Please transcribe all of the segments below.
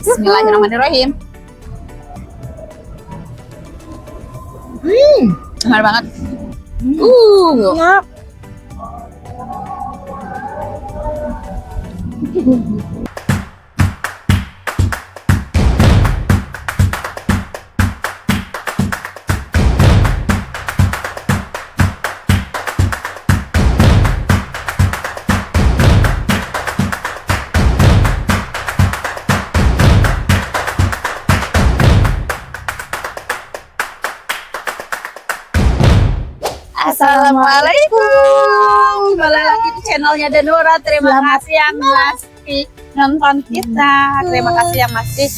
Bismillahirrahmanirrahim. Enak banget. Ya. Assalamualaikum. Kembali lagi di channelnya Denora. Terima kasih yang masih nonton kita. Terima kasih yang masih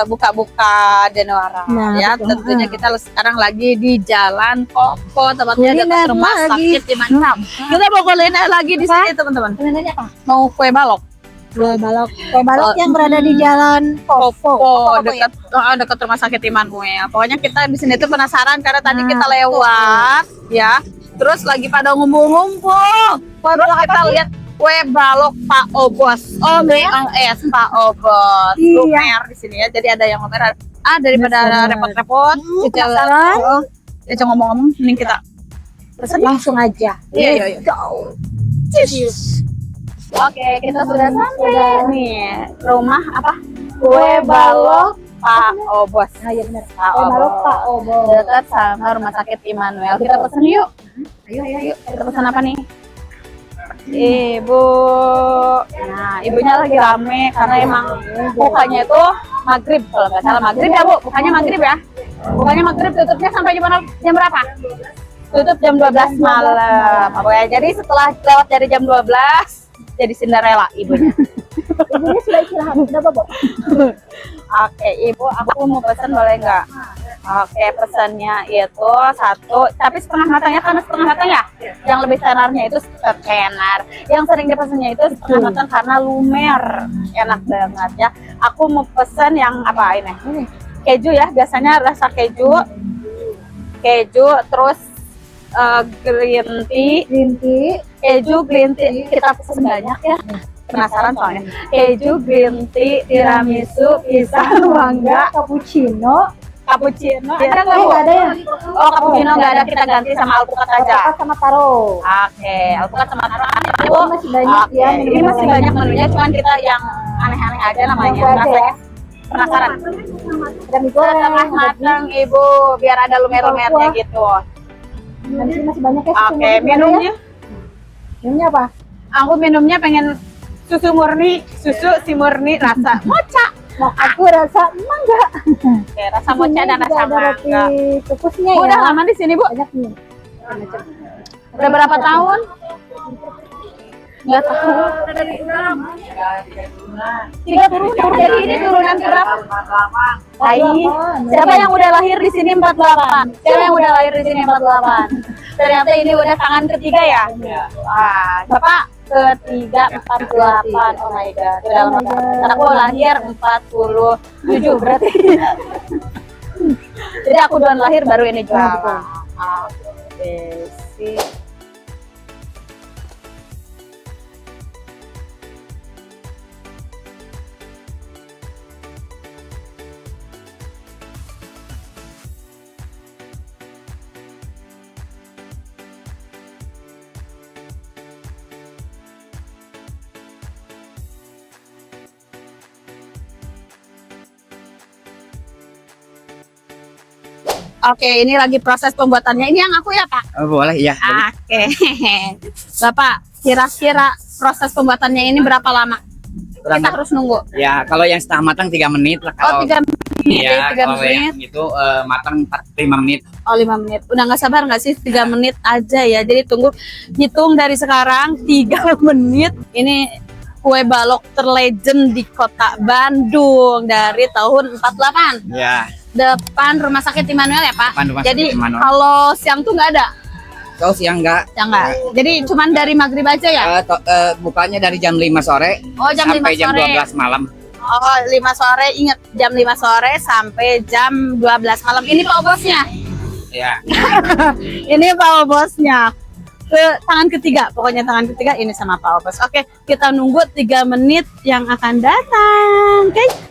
buka-buka Denora. Nah, ya, betul. tentunya kita sekarang lagi di Jalan Koko, tempatnya dekat rumah sakit di Manam. Kita mau kuliner lagi di sini, teman-teman. Kulinernya apa? Mau kue balok. Kue balok yang berada di Jalan Koko, dekat rumah sakit Immanuel. Pokoknya kita di sini tuh penasaran karena tadi kita lewat, ya. Terus lagi pada ngumpul-ngumpul. Terus kita lihat kue balok Pak Obos. OBOS Pak Obos. Iya. Lumer di sini ya. Jadi ada yang lumer. Daripada repot-repot, kita ngomong-ngomong, mending kita pesen langsung aja. Iya. Go. Oke, kita sudah sampai nih rumah apa? Kue balok Pak Obos. Nah, iya benar. Pak Kue balok Obos. Pak Obos. Dekat sama rumah sakit Immanuel. Kita pesen yuk. Ayo. Kita pesen apa nih? Ibu. Nah, ibunya lagi rame karena emang bukanya itu maghrib kalau nggak salah maghrib ya Bu. Bukannya maghrib ya? Bukannya maghrib, tutupnya sampai jam berapa? Tutup jam 12 malam. Pokoknya jadi setelah lewat dari jam 12 jadi Cinderella ibunya. Ibunya sudah istirahat. Udah bobo. Oke, Ibu, aku mau pesan boleh nggak? Oke, pesannya itu satu, tapi setengah matang ya, karena setengah matang ya. Yang lebih tenarnya itu tenar. Yang sering dipesannya itu setengah matang karena lumer. Enak banget ya. Aku mau pesan yang apa ini? Keju ya, biasanya rasa keju, terus green tea, keju, green tea. Kita pesan banyak ya. Penasaran soalnya. Keju, green tea, tiramisu, pisang, mangga, Cappuccino. Ada nggak Bu? Nggak ada ya? Oh, cappuccino nggak ada, kita ganti sama alpukat aja. Alpukat sama taro. Oke, alpukat sama taro Bu. Ini masih banyak Oke, ya. ini masih banyak menunya, cuman kita yang aneh-aneh aja namanya. Yang aja ya. Penasaran? Ada mie goreng. Setengah matang Ibu, biar ada lumer-lumernya gitu. Nanti masih banyak ya. Oke, minumnya? Minumnya apa? Aku minumnya pengen susu si murni rasa mocha. Aku rasa mangga. Oke, rasa mocha dan rasa Ada roti mangga. kukusnya Bu, ya. udah lama di sini Bu? Banyak nih. Udah berapa tahun? Nggak tahu. 3 turunan. Jadi ini turunan berapa? Siapa yang udah lahir di sini 48? Siapa yang udah lahir di sini 48? Ternyata ini udah tangan ketiga ya? Wah, Bapak ketiga 48. Oh my god. Udah lama banget. Karena aku lahir 47 berarti. Jadi aku duluan lahir baru ini jualan. Oke, sih. Oke, ini lagi proses pembuatannya. Ini yang aku ya, Pak? Oh, boleh, iya. Oke. Bapak, kira-kira proses pembuatannya ini berapa lama? Kita harus nunggu. Ya, kalau yang setengah matang 3 menit lah. Oh, 3 menit. Iya, 3 kalau menit. yang itu matang 5 menit. Oh, 5 menit. Udah nggak sabar nggak sih? 3 menit aja ya. Jadi hitung dari sekarang 3 menit. Ini kue balok terlegend di kota Bandung dari tahun 48. Ya. Depan rumah sakit Immanuel ya, Pak? Depan rumah Jadi sakit Immanuel. kalau siang tuh nggak ada? Kalau siang enggak. Ya nggak. Jadi cuman dari maghrib aja ya? Bukanya dari jam 5 sore Oh, jam 5 sampai jam sore. 12 malam. Oh, 5 sore. Ingat, jam 5 sore sampai jam 12 malam. Ini Pak Bosnya. Ya. Ini Pak Bosnya. Tangan ketiga, pokoknya tangan ketiga ini sama Pak Bos. Oke, kita nunggu 3 menit yang akan datang. Oke.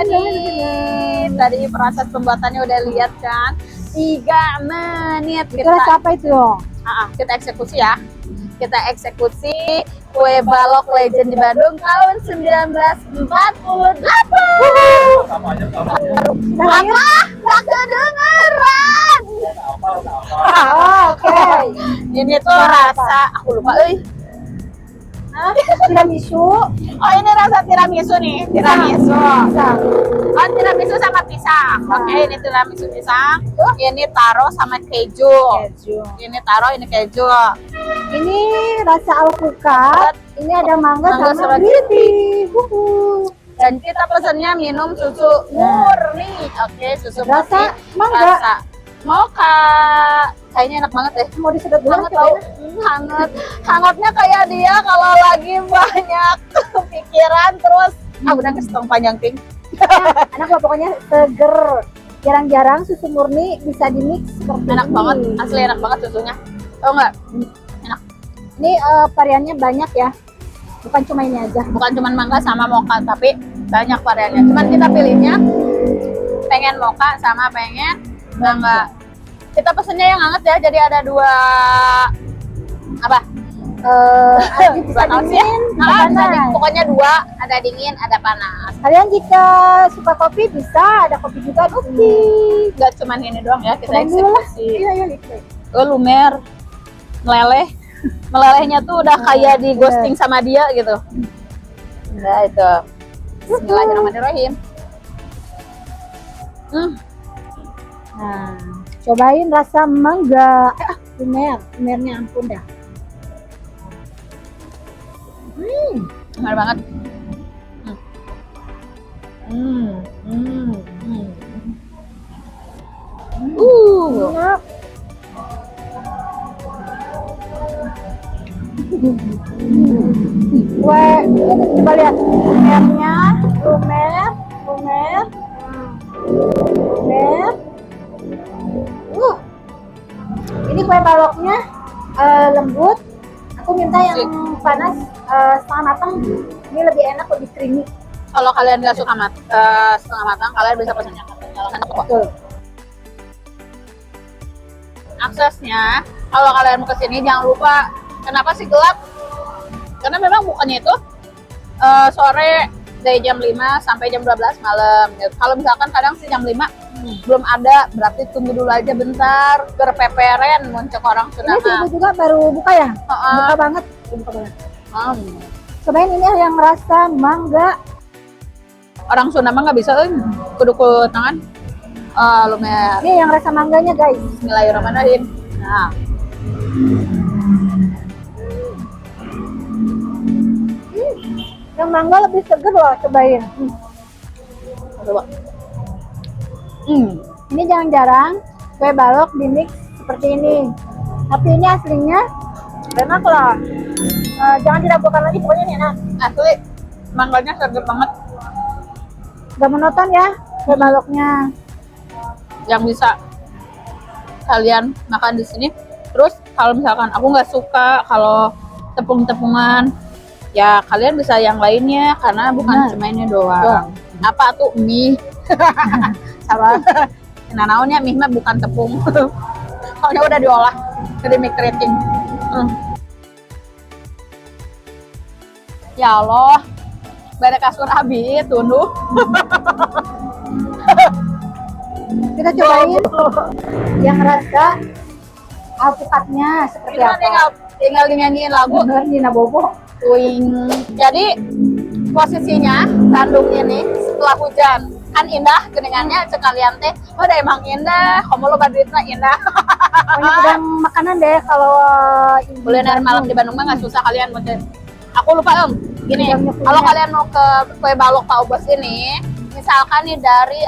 menit. Tadi proses pembuatannya udah lihat kan? 3 menit. Itu rasa apa itu? Kita eksekusi ya. Kita eksekusi kue balok legend di Bandung tahun 1948. Apa? Gak kedengeran. Oke. Ini tuh rasa, aku lupa, Tiramisu. Oh, ini rasa tiramisu nih, tiramisu. Oh, tiramisu sama pisang. Oke, ini tiramisu pisang. Ini taro sama keju. Ini taro, ini keju. Ini rasa alpukat. Ini ada mangga Mangga sama sama green green tea. Dan kita pesannya minum susu murni. Oke, susu Rasa murni. mangga. Rasa mocha. Kayaknya enak banget deh. Mau disedot dulu Hangat tau, hangat. Hangatnya kayak dia kalau lagi banyak pikiran terus. Udah ke setong panjang ting. Enak lah pokoknya seger. Jarang-jarang susu murni bisa dimix seperti Enak ini. banget, asli enak banget susunya. Tau nggak? Ini variannya banyak ya. Bukan cuma ini aja. Bukan cuma mangga sama mocha, tapi banyak variannya. Cuman kita pilihnya pengen mocha sama pengen mangga. Kita pesennya yang hangat ya, jadi ada 2 apa? Bisa Dua kaos ya? dingin, Nah, panas. pokoknya 2, ada dingin, ada panas. Kalian jika suka kopi bisa, ada kopi juga di sini. Nggak cuma ini doang ya, kita Cobain dulu lah. eksekusi. Iya, lihat. Lumer, meleleh. Melelehnya tuh udah kayak di ghosting sama dia gitu. Nah itu. Bismillahirrahmanirrahim. Nah, cobain rasa mangga. Lumernya ampun dah. Enak banget. Enak. Wah, coba lihat lumernya, lumer. Ini kue baloknya lembut. Aku minta yang panas setengah matang. Ini lebih enak, lebih creamy. Kalau kalian nggak suka setengah matang, kalian bisa pesen yang matang. Enak kok. Betul. Aksesnya, kalau kalian mau kesini jangan lupa. Kenapa sih gelap? Karena memang bukanya itu sore dari jam 5 sampai jam 12 malam. Kalau misalkan kadang sih jam 5 belum ada, berarti tunggu dulu aja bentar, berpeperen muncul orang Ini sudah. subuh juga baru buka ya? Buka banget. Buka banget. Cobain ini yang rasa mangga. Orang Sunda mah nggak bisa, kudu ku tangan. Lumer. Ini yang rasa mangganya guys. Bismillahirrahmanirrahim. Nah, Yang mangga lebih seger loh, cobain. coba. Ini jarang-jarang kue balok di mix seperti ini. Tapi ini aslinya enak lah. Jangan diragukan lagi, pokoknya ini enak. Asli, mangganya seger banget. Gak monoton ya kue baloknya. Yang bisa kalian makan di sini. Terus kalau misalkan aku nggak suka kalau tepung-tepungan, ya kalian bisa yang lainnya karena bukan cuma ini doang. Apa tuh mie? Salah. Nah, naonnya mie mah bukan tepung. Soalnya udah diolah jadi mie keriting. Ya Allah, beda kasur abi tunduh. Kita cobain yang rasa alpukatnya seperti Kita apa. tinggal dinyanyiin lagu. Bener Nina Bobo. Wing. Jadi posisinya Bandung ini setelah hujan kan indah geningannya sekalian teh. Oh, udah emang indah. Kamu lo badutna indah. Pokoknya pedang makanan deh kalau Kuliner malam di Bandung mah nggak susah kalian mau cari. Aku lupa gini, Bedangnya punya. kalau kalian mau ke kue balok Pak Ubos ini, misalkan nih dari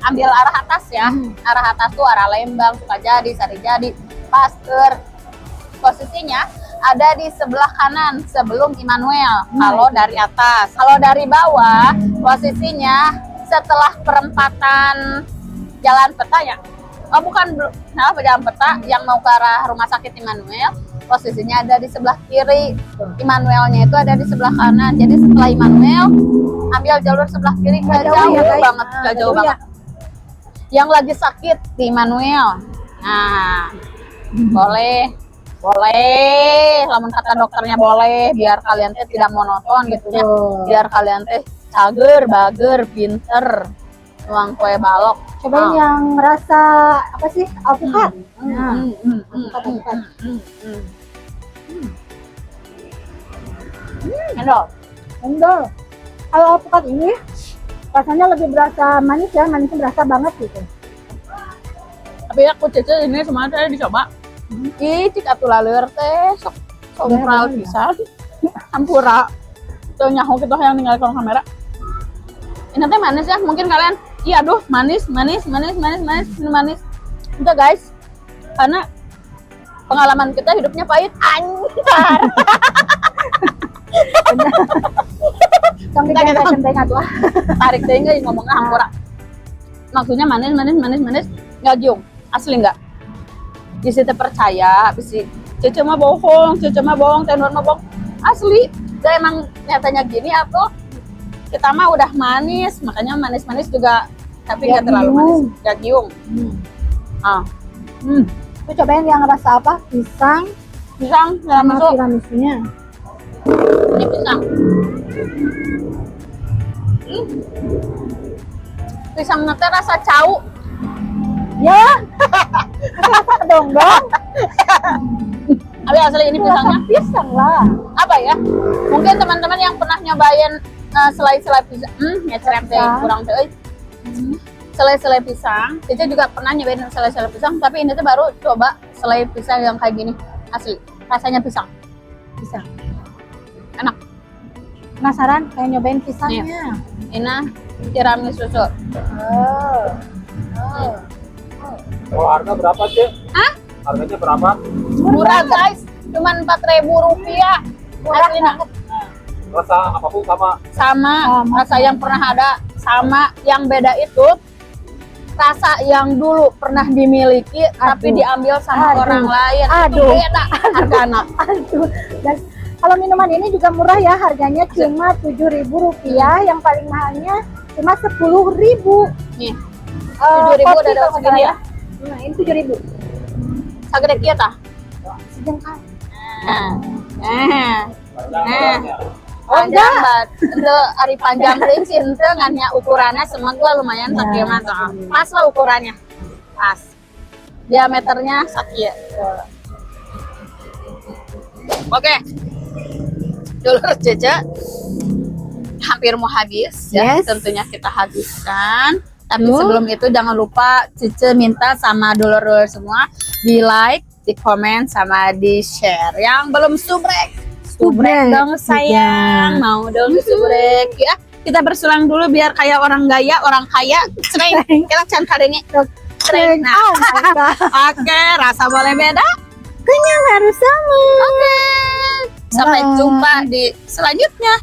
ambil arah atas ya, arah atas tuh arah Lembang, Sukajadi, Sarijadi, Pasteur. Posisinya ada di sebelah kanan sebelum Immanuel. Kalau dari atas, kalau dari bawah posisinya setelah perempatan Jalan Peta ya. Oh bukan, nah Jalan Peta yang mau ke arah Rumah Sakit Immanuel. posisinya ada di sebelah kiri. Immanuelnya itu ada di sebelah kanan. Jadi setelah Immanuel, ambil jalur sebelah kiri. Nggak jauh ya, guys. banget, nggak jauh Jauh ya. banget. Yang lagi sakit di Immanuel. Nah, boleh. Lamun kata dokternya boleh, biar kalian teh tidak monoton gitu ya. Betul. Biar kalian teh cager, bager, pinter. Tuang kue balok. Cobain yang rasa apa sih? Alpukat. Endol. Endol. Kalau alpukat ini rasanya lebih berasa manis ya, manisnya berasa banget gitu. Tapi aku cece ini semuanya saya dicoba. Ih, cik atuh laleur teh sok sompral pisan. Hampura. Tuh nyaho kita yang ninggal kolong kamera. Ini teh manis ya, mungkin kalian iya aduh manis. Enggak guys. Karena pengalaman kita hidupnya pahit anjir. Sampai tengah tuh. Tarik deh enggak ngomongnya hampura. Maksudnya manis, enggak giung. Asli enggak? Di situ percaya, bisi Cece mah bohong, tenor mah bohong. Asli, dia emang nyatanya gini atau kita mah udah manis, makanya manis juga tapi nggak terlalu manis, nggak giung. Itu cobain yang rasa apa? Pisang Pisang, sama masuk. tiramisunya. Ini pisang. Pisang ngeteh rasa cau. Ya, rasa kedonggong. Tapi asli ini pisangnya Pisang lah. apa ya? Mungkin teman-teman yang pernah nyobain selai-selai pisang, ngecerem teh kurang teh. Selai-selai pisang, Cici juga pernah nyobain selai-selai pisang, tapi ini tuh baru coba selai pisang yang kayak gini, asli rasanya pisang. Enak. Penasaran? Kayak nyobain pisangnya. Ini tiramisu. Kalau harga berapa sih? Hah? Harganya berapa? Murah guys, cuman 4.000 rupiah. Asli Rasa apapun sama. sama rasa yang pernah ada, sama yang beda itu rasa yang dulu pernah dimiliki tapi diambil sama orang lain. Itu Aduh. beda harganya. Aduh. Dan kalau minuman ini juga murah ya, harganya cuma Rp7.000. Yang paling mahalnya cuma Rp10.000. Nih, 7.000 udah dapat segini ya. Nah, ini 7.000. Sagede kieu tah. Sejengkal. Panjang banget. Itu ari panjang teh cinta ngannya ukurannya semangka lumayan tak kieu mah tah. Pas lah ukurannya. Pas. Diameternya sakieu. Oke. Dulur Cece hampir mau habis ya. Yes. Tentunya kita habiskan. Tapi sebelum itu jangan lupa Cece minta sama dulur-dulur semua di like, di komen, sama di share. Yang belum subrek dong sayang. Mau dong subrek ya. Kita bersulang dulu biar kayak orang kaya. Sering kita can kadenge. Sering. Nah, oke, rasa boleh beda. Kenyang harus sama. Oke. Sampai Bye. jumpa di selanjutnya.